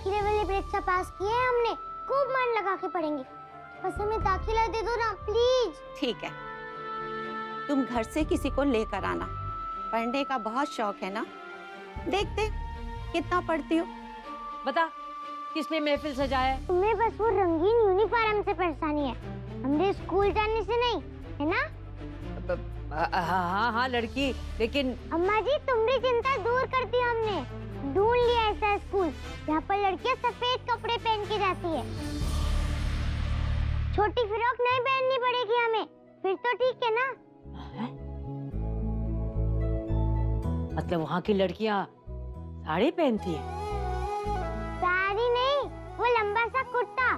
दाखिले वाली परीक्षा पास की है हमने, खूब मन लगा के पढ़ेंगे। बस हमें दाखिला दे दो ना प्लीज। ठीक है, तुम घर से किसी को लेकर आना, पढ़ने का बहुत शौक है ना, देखते कितना पढ़ती हो। बता किसने महफिल सजाया है? तुम्हें बस वो रंगीन यूनिफॉर्म से परेशानी है, हमने स्कूल जाने से नहीं, है ना? हाँ हाँ लड़की, लेकिन अम्मा जी तुम भी चिंता दूर कर दी हमने, ढूंढ लिया ऐसा स्कूल जहाँ पर लड़कियाँ सफेद कपड़े पहन के जाती है। छोटी फ्रॉक नहीं पहननी पड़ेगी हमें, फिर तो ठीक है ना? मतलब वहाँ की लड़कियाँ साड़ी पहनती है? साड़ी नहीं, वो लंबा सा कुर्ता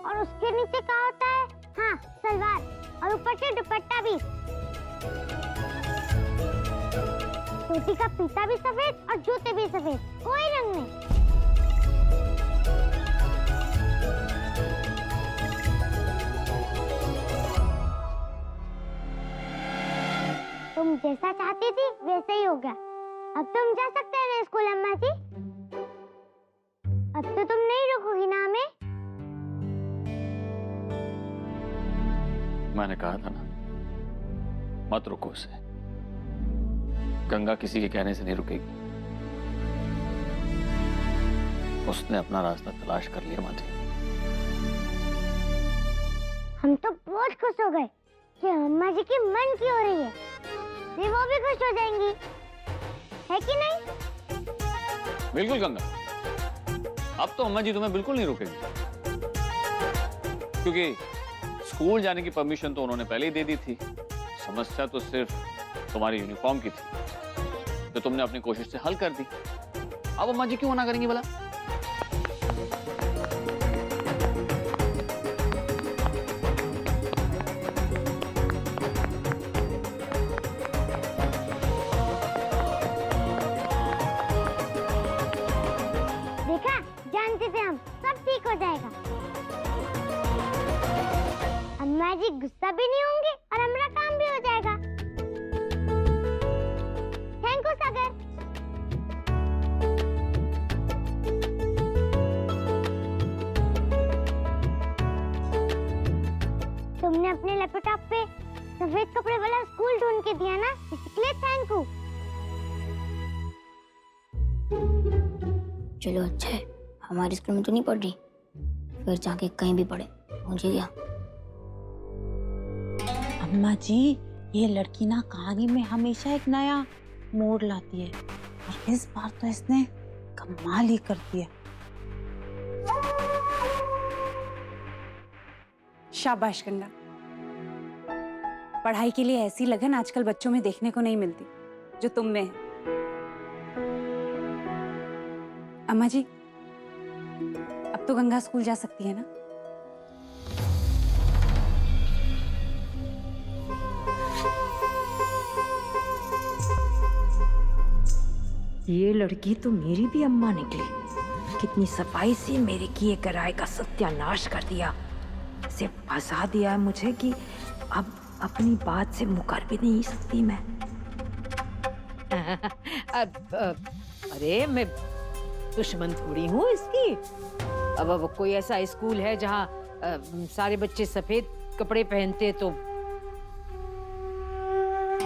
और उसके नीचे क्या होता है? हाँ सलवार, और ऊपर से दुपट्टा भी। टोपी का फीता भी सफेद और जूते भी सफेद, कोई रंग नहीं। तुम जैसा चाहती थी वैसे ही हो गया। अब तुम जा सकते हैं ना स्कूल अम्मा जी? अब तो तुम नहीं रोकोगी ना हमें? मैंने कहा था ना, मत रुको उसे। गंगा किसी के कहने से नहीं रुकेगी, उसने अपना रास्ता तलाश कर लिया। माँ जी, हम तो बहुत खुश हो गए कि अम्मा जी की मन की हो रही है, ये वो भी खुश हो जाएंगी, है कि नहीं? बिल्कुल गंगा, अब तो अम्मा जी तुम्हें बिल्कुल नहीं रोकेगी, क्योंकि स्कूल जाने की परमिशन तो उन्होंने पहले ही दे दी थी। समस्या तो सिर्फ तुम्हारी यूनिफॉर्म की थी, तो तुमने अपनी कोशिश से हल कर दी। अब अम्मा जी क्यों मना करेंगी भला? देखा, जानते थे हम, सब ठीक हो जाएगा। अम्मा जी गुस्सा भी नहीं होंगे और हमारा काम भी हो जाएगा। थैंक यू सागर। तुमने अपने लैपटॉप पे सफेद कपड़े वाला स्कूल ढूंढ के दिया ना, इसलिए थैंक यू। चलो अच्छा है, हमारे स्कूल में तो नहीं पढ़ रही, फिर जाके कहीं भी पढ़े, मुझे क्या। अम्मा जी, ये लड़की ना कहानी में हमेशा एक नया मोड़ लाती है, और इस बार तो इसने कमाल ही कर दिया। शाबाश गंगा, पढ़ाई के लिए ऐसी लगन आजकल बच्चों में देखने को नहीं मिलती जो तुम में है। अम्मा जी, अब तो गंगा स्कूल जा सकती है ना? ये लड़की तो मेरी भी अम्मा निकली, कितनी सफाई से मेरे किए कराए का सत्यानाश कर दिया, सिर्फ फंसा दिया है मुझे कि अब अपनी बात से मुकर भी नहीं सकती मैं। अरे मैं दुश्मन थोड़ी हूँ इसकी। अब कोई ऐसा स्कूल है जहाँ सारे बच्चे सफेद कपड़े पहनते तो।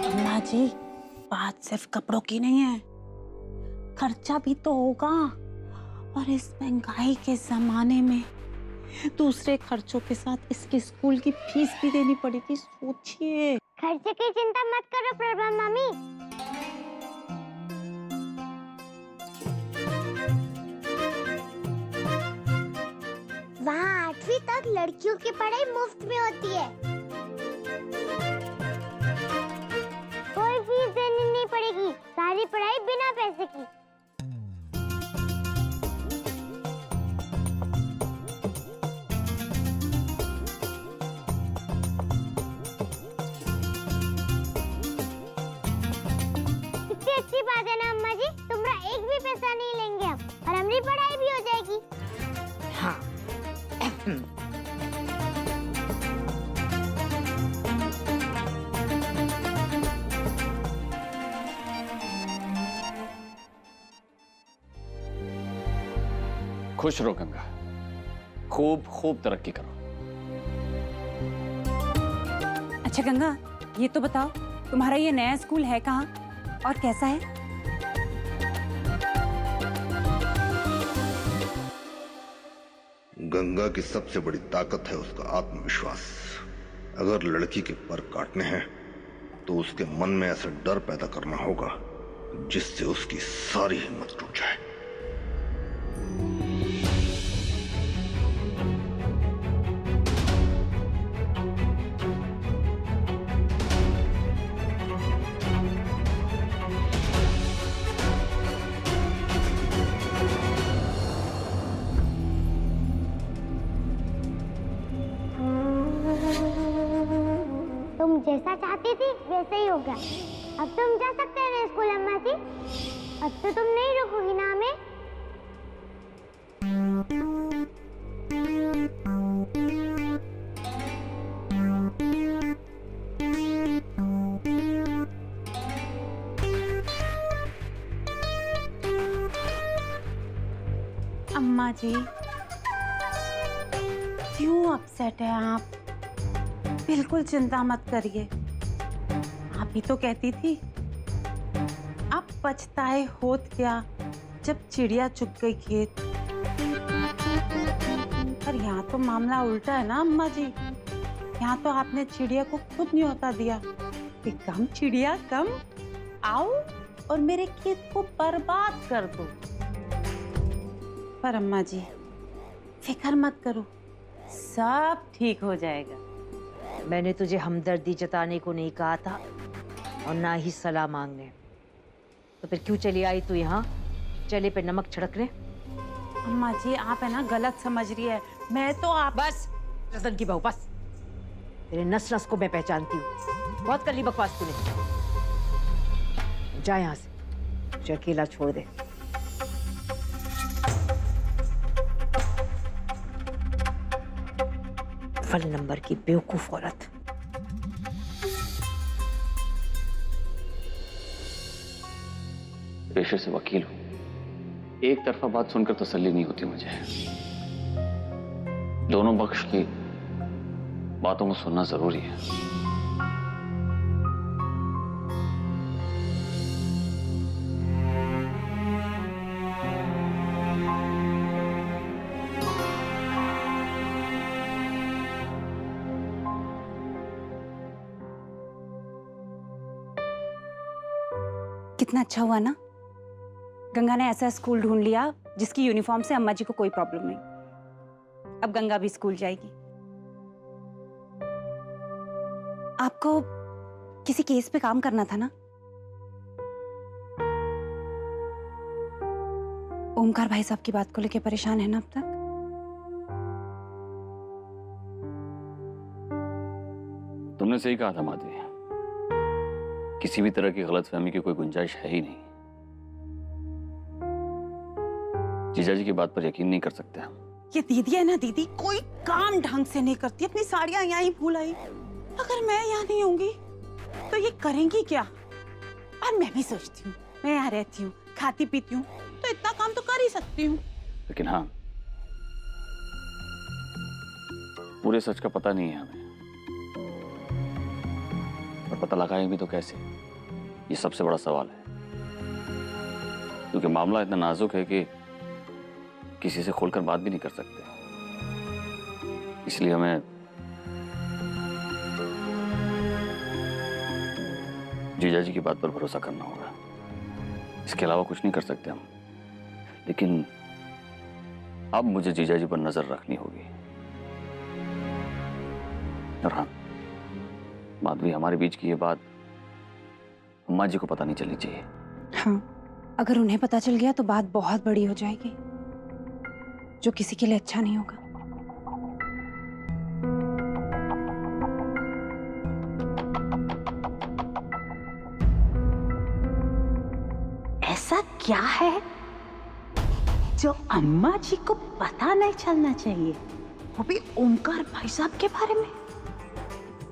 अम्मा जी, बात सिर्फ कपड़ों की नहीं है, खर्चा भी तो होगा, और इस महंगाई के जमाने में दूसरे खर्चों के साथ इसके स्कूल की फीस भी देनी पड़ेगी। सोचिए। खर्चे की चिंता मत करो प्रभा मामी। वहाँ 8वीं तक लड़कियों की पढ़ाई मुफ्त में होती है, कोई फीस देनी नहीं पड़ेगी, सारी पढ़ाई बिना पैसे की। कितनी अच्छी बात है ना अम्मा जी, तुम्हारा एक भी पैसा नहीं लेंगे हम, और हमारी पढ़ाई भी हो जाएगी। हाँ खुश रहो गंगा, खूब खूब तरक्की करो। अच्छा गंगा, ये तो बताओ तुम्हारा ये नया स्कूल है कहाँ और कैसा है? गंगा की सबसे बड़ी ताकत है उसका आत्मविश्वास। अगर लड़की के पर काटने हैं तो उसके मन में ऐसा डर पैदा करना होगा जिससे उसकी सारी हिम्मत टूट जाए। तुम जैसा चाहती थी वैसे ही हो गया। अब तुम जा सकते हैं ना स्कूल अम्मा जी। अब तो तुम नहीं रोकोगी ना हमें? अम्मा जी, क्यों अपसेट है आप? बिल्कुल चिंता मत करिए। आप ही तो कहती थी अब पछताए होत क्या जब चिड़िया चुग गई खेत। पर यहाँ तो मामला उल्टा है ना अम्मा जी। यहाँ तो आपने चिड़िया को खुद न्योता दिया कि कम चिड़िया कम, आओ और मेरे खेत को बर्बाद कर दो। पर अम्मा जी फिक्र मत करो, सब ठीक हो जाएगा। मैंने तुझे हमदर्दी जताने को नहीं कहा था और ना ही सलाह मांगने, तो फिर क्यों चली आई तू यहाँ चले पे नमक छिड़कने? अम्मा जी आप है ना गलत समझ रही है। मैं तो आप बस रतन की बहू बस, तेरे नस नस को मैं पहचानती हूँ। बहुत कर ली बकवास तूने। जा यहाँ से, मुझे अकेला छोड़ दे। फल नंबर की बेवकूफ औरत। पेशे से वकील हूं, एक तरफा बात सुनकर तसल्ली नहीं होती मुझे। दोनों पक्ष की बातों को सुनना जरूरी है। कितना अच्छा हुआ ना, गंगा ने ऐसा स्कूल ढूंढ लिया जिसकी यूनिफॉर्म से अम्मा जी को कोई प्रॉब्लम नहीं। अब गंगा भी स्कूल जाएगी। आपको किसी केस पे काम करना था ना? ओमकार भाई साहब की बात को लेके परेशान है ना अब तक? तुमने सही कहा था माधवी, किसी भी तरह की गलतफहमी की कोई गुंजाइश है ही नहीं। जीजा जी की बात पर यकीन नहीं कर सकते हम। ये दीदी है ना दीदी, कोई काम ढंग से नहीं करती, अपनी साड़ियां यहाँ ही भूल आई। अगर मैं यहाँ नहीं होंगी तो ये करेंगी क्या? और मैं भी सोचती हूँ मैं यहाँ रहती हूँ, खाती पीती हूँ, तो इतना काम तो कर ही सकती हूँ। लेकिन हाँ, पूरे सच का पता नहीं है हमें, और पता लगाएंगे तो कैसे, ये सबसे बड़ा सवाल है। क्योंकि मामला इतना नाजुक है कि किसी से खोलकर बात भी नहीं कर सकते। इसलिए हमें जीजा जी की बात पर भरोसा करना होगा। इसके अलावा कुछ नहीं कर सकते हम। लेकिन अब मुझे जीजा जी पर नजर रखनी होगी। और हाँ माधवी, हमारे बीच की ये बात अम्मा जी को पता नहीं चलनी चाहिए। हाँ, अगर उन्हें पता चल गया तो बात बहुत बड़ी हो जाएगी, जो किसी के लिए अच्छा नहीं होगा। ऐसा क्या है जो अम्मा जी को पता नहीं चलना चाहिए, वो भी ओमकार भाई साहब के बारे में?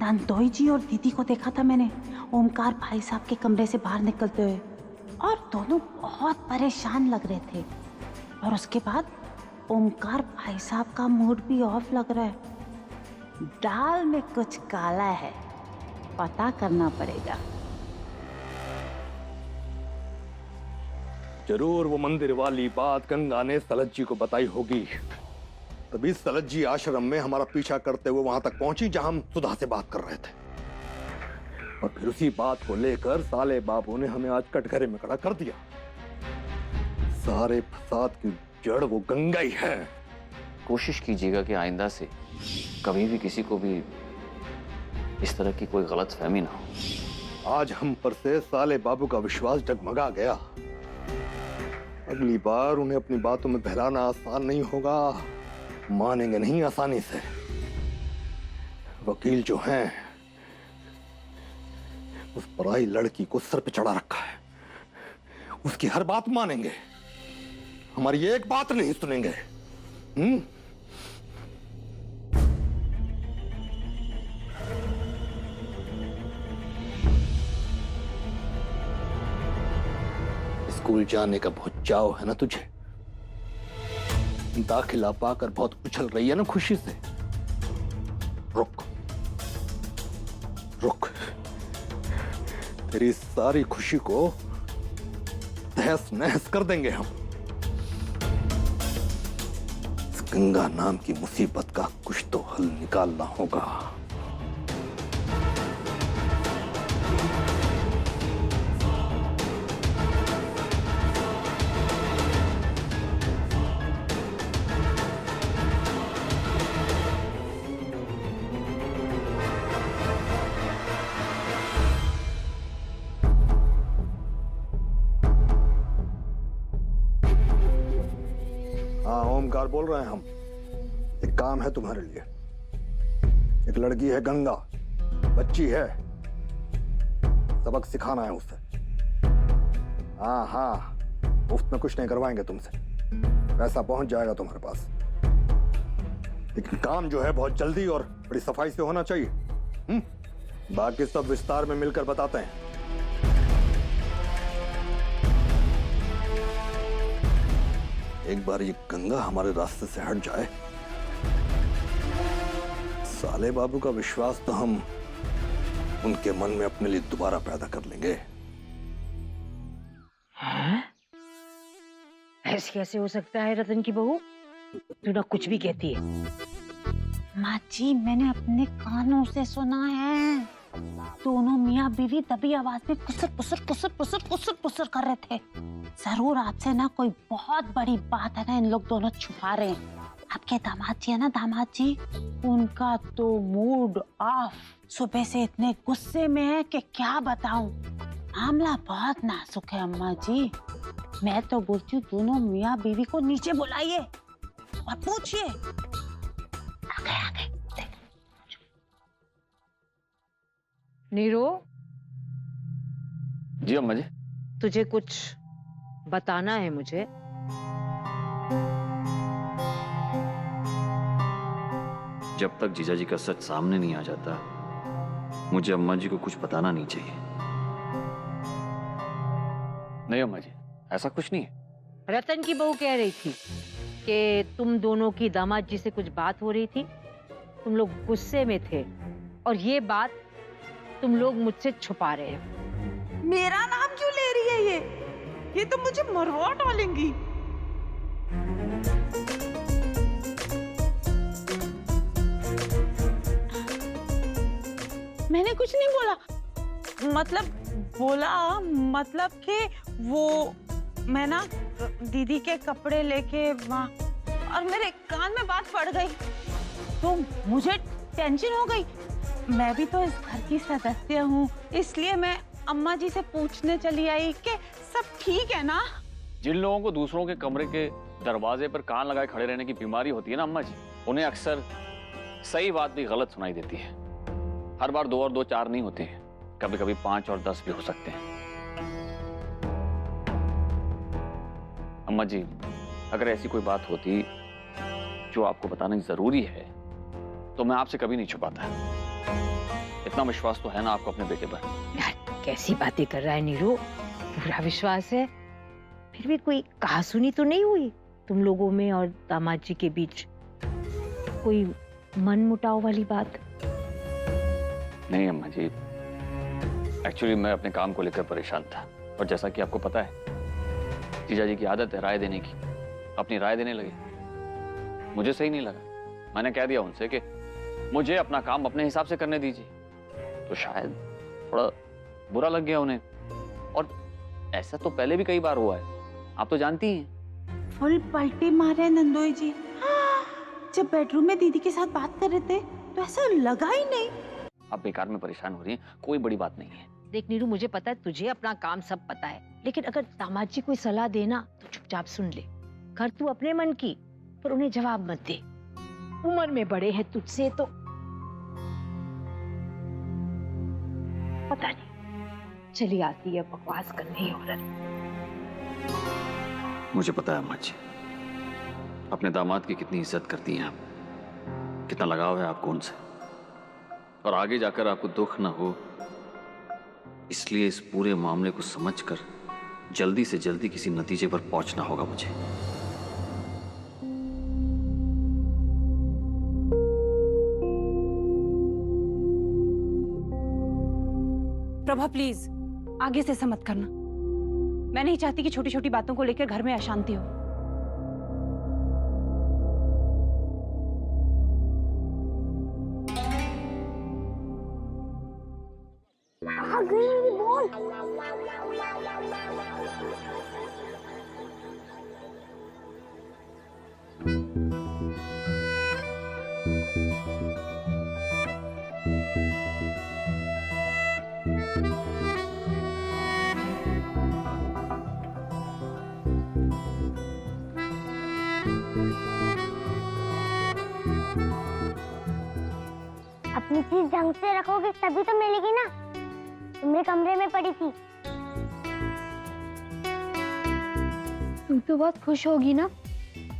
नंदोई जी और दीदी को देखा था मैंने ओमकार भाई साहब के कमरे से बाहर निकलते हुए, और दोनों बहुत परेशान लग रहे थे। और उसके बाद ओमकार भाई साहब का मूड भी ऑफ लग रहा है। दाल में कुछ काला है, पता करना पड़ेगा। जरूर वो मंदिर वाली बात गंगा ने सलज जी को बताई होगी, तभी सलज जी आश्रम में हमारा पीछा करते हुए वहां तक पहुंची जहां हम सुधा से बात कर रहे थे। और फिर उसी बात को लेकर साले बाबू ने हमें आज कटघरे में खड़ा कर दिया। सारे फसाद की जड़ वो गंगा ही है। कोशिश कीजिएगा कि आइंदा से कभी भी किसी को भी इस तरह की कोई गलत फहमी ना हो। आज हम पर से साले बाबू का विश्वास डगमगा गया। अगली बार उन्हें अपनी बातों में बहलाना आसान नहीं होगा, मानेंगे नहीं आसानी से। वकील जो हैं, उस पराई लड़की को सर पे चढ़ा रखा है, उसकी हर बात मानेंगे, हमारी एक बात नहीं सुनेंगे। स्कूल जाने का बहुत चाव है ना तुझे? दाखिला पाकर बहुत उछल रही है ना खुशी से? रुक रुक, तेरी सारी खुशी को तहस नहस कर देंगे हम। इस गंगा नाम की मुसीबत का कुछ तो हल निकालना होगा। हाँ, ओमकार बोल रहे हैं हम। एक काम है तुम्हारे लिए। एक लड़की है गंगा, बच्ची है, सबक सिखाना है उसे। हाँ हाँ, मुफ्त में कुछ नहीं करवाएंगे तुमसे, पैसा पहुंच जाएगा तुम्हारे पास। लेकिन काम जो है बहुत जल्दी और बड़ी सफाई से होना चाहिए। बाकी सब विस्तार में मिलकर बताते हैं। एक बार ये गंगा हमारे रास्ते से हट जाए, साले बाबू का विश्वास तो हम उनके मन में अपने लिए दोबारा पैदा कर लेंगे। हैं? ऐसे कैसे हो सकता है रतन की बहू? तू ना कुछ भी कहती है। माँ जी, मैंने अपने कानों से सुना है। दोनों मियाँ बीवी तभी आवाज में कुसर पुसर कुसर पुसर कुसर पुसर कर रहे थे। जरूर आपसे ना कोई बहुत बड़ी बात है ना, इन लोग दोनों छुपा रहे हैं। आपके दामाद जी है ना, दामाद जी, उनका तो मूड ऑफ। सुबह से इतने गुस्से में है कि क्या बताऊं। मामला बहुत नाजुक है अम्मा जी। मैं तो बोलती हूँ दोनों मियाँ बीवी को नीचे बुलाइए और पूछिए। आगे नीरू, जी अम्मा जी। तुझे कुछ बताना है मुझे। जब तक जीजा जी का सच सामने नहीं आ जाता, मुझे अम्मा जी को कुछ बताना नहीं चाहिए। नहीं अम्मा जी, ऐसा कुछ नहीं है। रतन की बहू कह रही थी कि तुम दोनों की दामाद जी से कुछ बात हो रही थी, तुम लोग गुस्से में थे और ये बात तुम लोग मुझसे छुपा रहे हो। मेरा नाम क्यों ले रही है ये तो मुझे मरवा डालेंगी। मैंने कुछ नहीं बोला, मतलब कि वो मैं ना दीदी के कपड़े लेके वहाँ और मेरे कान में बात पड़ गई तो मुझे टेंशन हो गई। मैं भी तो इस घर की सदस्य हूँ, इसलिए मैं अम्मा जी से पूछने चली आई कि सब ठीक है ना। जिन लोगों को दूसरों के कमरे के दरवाजे पर कान लगाए खड़े रहने की बीमारी होती है ना अम्मा जी, उन्हें अक्सर सही बात भी गलत सुनाई देती है। हर बार 2 और 2 4 नहीं होते हैं, कभी कभी 5 और 10 भी हो सकते हैं। अम्मा जी, अगर ऐसी कोई बात होती जो आपको बताना जरूरी है तो मैं आपसे कभी नहीं छुपाता। इतना विश्वास तो है ना आपको अपने बेटे पर। यार कैसी बातें कर रहा है नीरू, पूरा विश्वास है। फिर भी कोई कहासुनी तो नहीं हुई? तुम लोगों में और दामाद जी के बीच कोई मन मुटाव वाली बात? नहीं अम्मा जी, एक्चुअली मैं अपने काम को लेकर परेशान था, और जैसा कि आपको पता है जीजा जी की आदत है राय देने की, अपनी राय देने लगे। मुझे सही नहीं लगा, मैंने कह दिया उनसे कि मुझे अपना काम अपने हिसाब से करने दीजिए, तो शायद थोड़ा बुरा लग गया उन्हें। और ऐसा तो पहले भी कई बार हुआ है, आप तो जानती हैं। फुल पलटी मारे नंदोई जी। जब बेडरूम में दीदी के साथ बात कर रहे थे तो ऐसा लगा ही नहीं। आप बेकार में परेशान हो रही हैं, कोई बड़ी बात नहीं है। देख नीरू, मुझे पता है तुझे अपना काम सब पता है, लेकिन अगर दामाद जी कोई सलाह देना तो चुपचाप सुन ले। कर तू अपने मन की, पर उन्हें जवाब मत दे। उम्र में बड़े हैं तुझसे तो पता नहीं, चली आती है बकवास करने ही औरत। मुझे पता है अम्मा जी, अपने दामाद की कितनी इज्जत करती हैं आप, कितना लगाव है आपको उनसे, और आगे जाकर आपको दुख ना हो इसलिए इस पूरे मामले को समझकर जल्दी से जल्दी किसी नतीजे पर पहुंचना होगा मुझे। प्रभा प्लीज आगे से ऐसा मत करना। मैं नहीं चाहती कि छोटी छोटी बातों को लेकर घर में अशांति हो। आ गई मेरी बॉल। अपनी चीज ढंग से रखोगे तभी तो मिलेगी ना। तुम्हारे कमरे में पड़ी थी। तुम तो बहुत खुश होगी ना,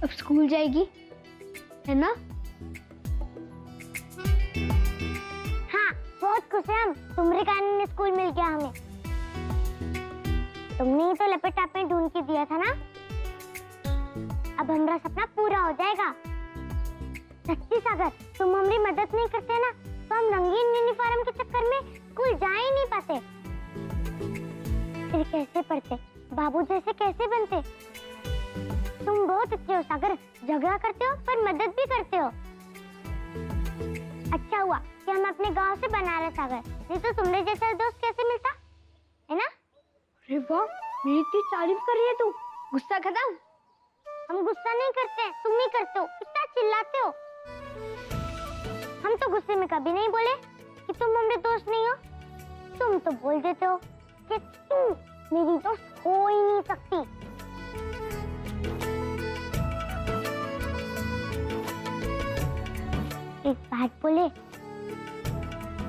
अब स्कूल जाएगी, है ना? हाँ, बहुत खुश है हम। तुम्हारे कारण स्कूल मिल गया हमें। तुमने ही तो लपेट आपने ढूंढ के दिया था ना। अब हमारा सपना पूरा हो जाएगा। सच्ची सागर, तुम हमारी मदद नहीं करते ना तो हम रंगीन यूनिफॉर्म के चक्कर में स्कूल जा ही नहीं पाते। फिर कैसे पढ़ते, बाबू जैसे कैसे बनते? तुम बहुत अच्छे हो सागर, झगड़ा करते हो पर मदद भी करते हो। अच्छा हुआ कि हम अपने गांव से बनारस आ गए, नहीं तो तुम्हारे जैसा दोस्त कैसे मिलता, है ना? अरे वाह, मेरी इतनी तारीफ कर रही है तू। गुस्सा खत्म? हम गुस्सा नहीं करते, तुम ही करते हो। कितना चिल्लाते हो। हम तो गुस्से में कभी नहीं बोले कि तुम हमारे दोस्त नहीं हो। तुम तो बोल देते हो कि तुम मेरी दोस्त हो ही नहीं सकती। एक बात बोले,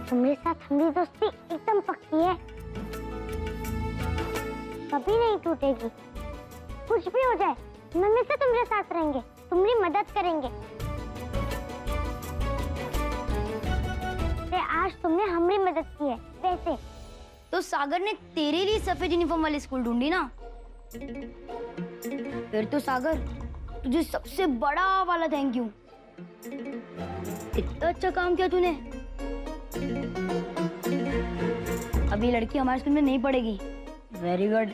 तुम्हारे साथ हमारी दोस्ती एकदम पक्की है, कभी नहीं टूटेगी। कुछ भी हो जाए हम हमेशा तुम्हारे साथ रहेंगे, तुम्हारी मदद करेंगे। आज तुमने हमारी मदद की है। वैसे तो सागर ने तेरे लिए सफेद यूनिफॉर्म वाली स्कूल ढूंढी ना। फिर तो सागर तुझे सबसे बड़ा वाला थैंक यू। इतना अच्छा काम किया तूने। अब ये लड़की हमारे स्कूल में नहीं पढ़ेगी। Very good.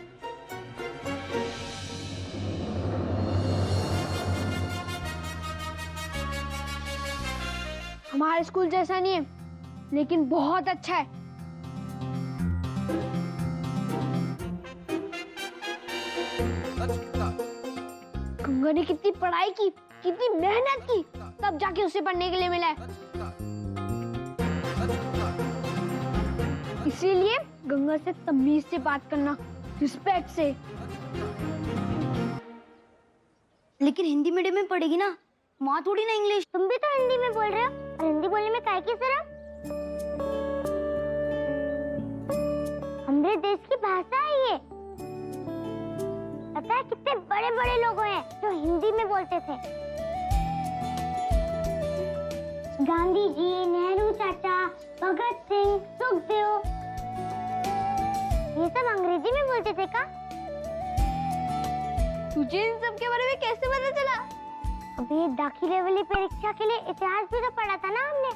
हमारा स्कूल जैसा नहीं है, लेकिन बहुत अच्छा है। गंगा ने कितनी पढ़ाई की, कितनी मेहनत की, तब जाके उसे पढ़ने के लिए मिला है। इसीलिए गंगा से तमीज से बात करना, रिस्पेक्ट से। लेकिन हिंदी मीडियम में पढ़ेगी ना, माँ थोड़ी ना इंग्लिश। तुम भी तो हिंदी में बोल रहे हो, और हिंदी बोलने में काहे की शर्म? हमारे देश की भाषा है ये। पता है कितने बड़े बड़े लोग हैं जो हिंदी में बोलते थे। गांधी जी, नेहरू चाचा, भगत सिंह, सुखदेव, ये सब अंग्रेजी में बोलते थे का? तुझे इन सब के बारे में कैसे पता चला? अभी दाखिले वाली परीक्षा के लिए इतिहास भी तो पढ़ा था ना हमने।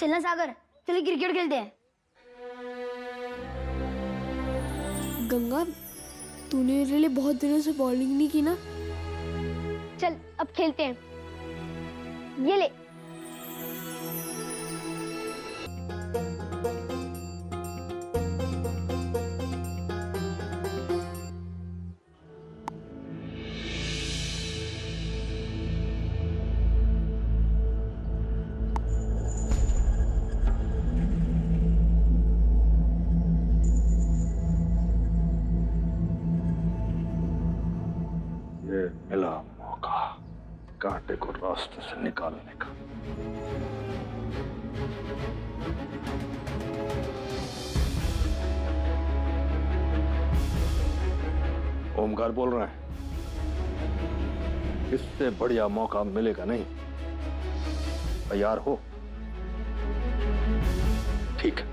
चलना सागर, चलिए क्रिकेट खेलते हैं। गंगा, तूने मेरे लिए बहुत दिनों से बॉलिंग नहीं की ना। चल अब खेलते हैं। ये ले। ये मिला मौका कांटे को रास्ते से निकालने का। ओमकार बोल रहा है, इससे बढ़िया मौका मिलेगा नहीं। तैयार हो? ठीक है।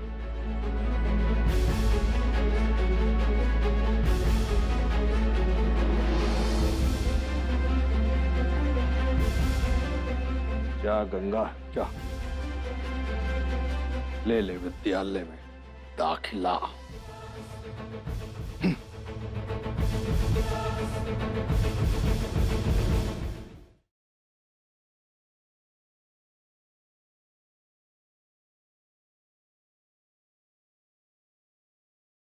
जा गंगा जा, ले ले विद्यालय में दाखिला।